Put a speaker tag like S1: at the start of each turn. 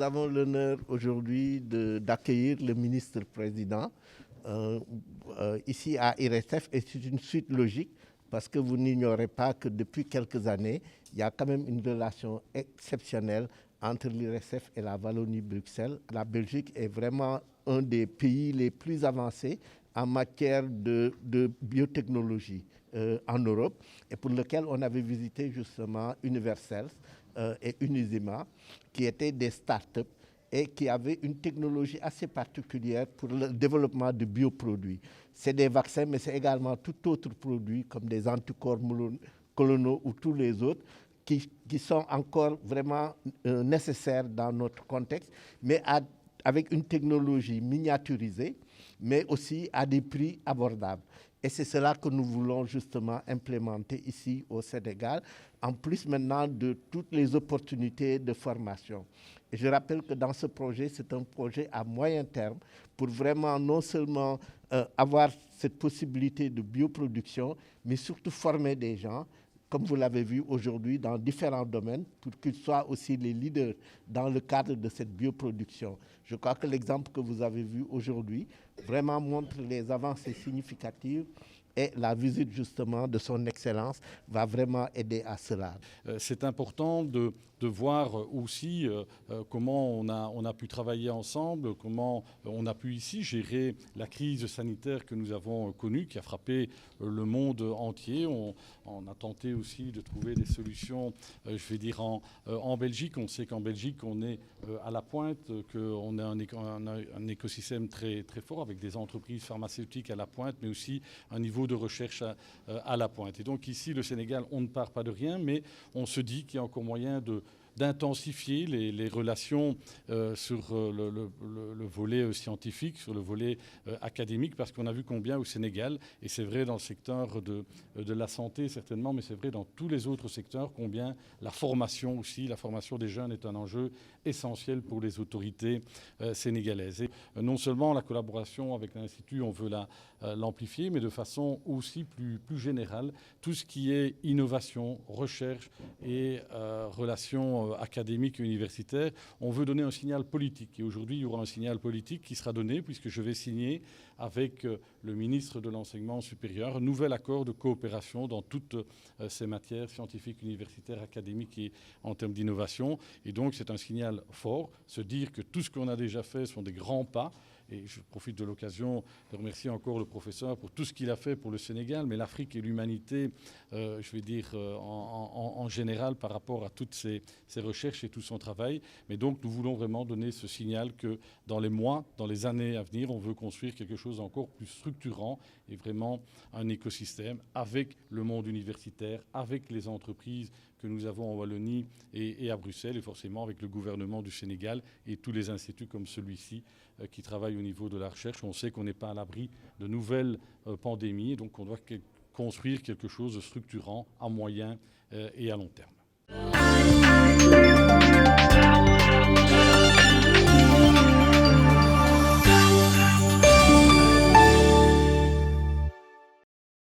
S1: avons l'honneur aujourd'hui d'accueillir le ministre-président ici à IRSF et c'est une suite logique parce que vous n'ignorez pas que depuis quelques années, il y a quand même une relation exceptionnelle entre l'IRSF et la Wallonie-Bruxelles. La Belgique est vraiment un des pays les plus avancés en matière de biotechnologie en Europe et pour lequel on avait visité justement Universals et Unisima qui étaient des startups et qui avaient une technologie assez particulière pour le développement de bioproduits. C'est des vaccins, mais c'est également tout autre produit comme des anticorps monoclonaux ou tous les autres qui sont encore vraiment nécessaires dans notre contexte, mais avec une technologie miniaturisée, mais aussi à des prix abordables. Et c'est cela que nous voulons justement implémenter ici au Sénégal, en plus maintenant de toutes les opportunités de formation. Et je rappelle que dans ce projet, c'est un projet à moyen terme pour vraiment non seulement avoir cette possibilité de bioproduction, mais surtout former des gens, comme vous l'avez vu aujourd'hui, dans différents domaines, pour qu'ils soient aussi les leaders dans le cadre de cette bioproduction. Je crois que l'exemple que vous avez vu aujourd'hui vraiment montre les avancées significatives et la visite justement de son Excellence va vraiment aider à cela.
S2: C'est important de voir aussi comment on a pu travailler ensemble, comment on a pu ici gérer la crise sanitaire que nous avons connue, qui a frappé le monde entier. On a tenté aussi de trouver des solutions, je vais dire, en Belgique. On sait qu'en Belgique, on est à la pointe, qu'on a un écosystème très, très fort avec des entreprises pharmaceutiques à la pointe, mais aussi un niveau de recherche à la pointe. Et donc ici, le Sénégal, on ne part pas de rien, mais on se dit qu'il y a encore moyen d'intensifier les relations sur le volet scientifique, sur le volet académique, parce qu'on a vu combien au Sénégal, et c'est vrai dans le secteur de la santé certainement, mais c'est vrai dans tous les autres secteurs, combien la formation aussi, la formation des jeunes est un enjeu essentiel pour les autorités sénégalaises. Et non seulement la collaboration avec l'Institut, on veut l'amplifier, mais de façon aussi plus générale, tout ce qui est innovation, recherche et relations académiques et universitaires, on veut donner un signal politique. Et aujourd'hui, il y aura un signal politique qui sera donné, puisque je vais signer avec le ministre de l'Enseignement supérieur un nouvel accord de coopération dans toutes ces matières scientifiques, universitaires, académiques et en termes d'innovation. Et donc, c'est un signal fort, se dire que tout ce qu'on a déjà fait sont des grands pas. Et je profite de l'occasion de remercier encore le professeur pour tout ce qu'il a fait pour le Sénégal, mais l'Afrique et l'humanité, je vais dire en général par rapport à toutes ces recherches et tout son travail. Mais donc nous voulons vraiment donner ce signal que dans les mois, dans les années à venir, on veut construire quelque chose d'encore plus structurant et vraiment un écosystème avec le monde universitaire, avec les entreprises que nous avons en Wallonie et à Bruxelles, et forcément avec le gouvernement du Sénégal et tous les instituts comme celui-ci qui travaillent au niveau de la recherche. On sait qu'on n'est pas à l'abri de nouvelles pandémies, et donc on doit construire quelque chose de structurant à moyen et à long terme.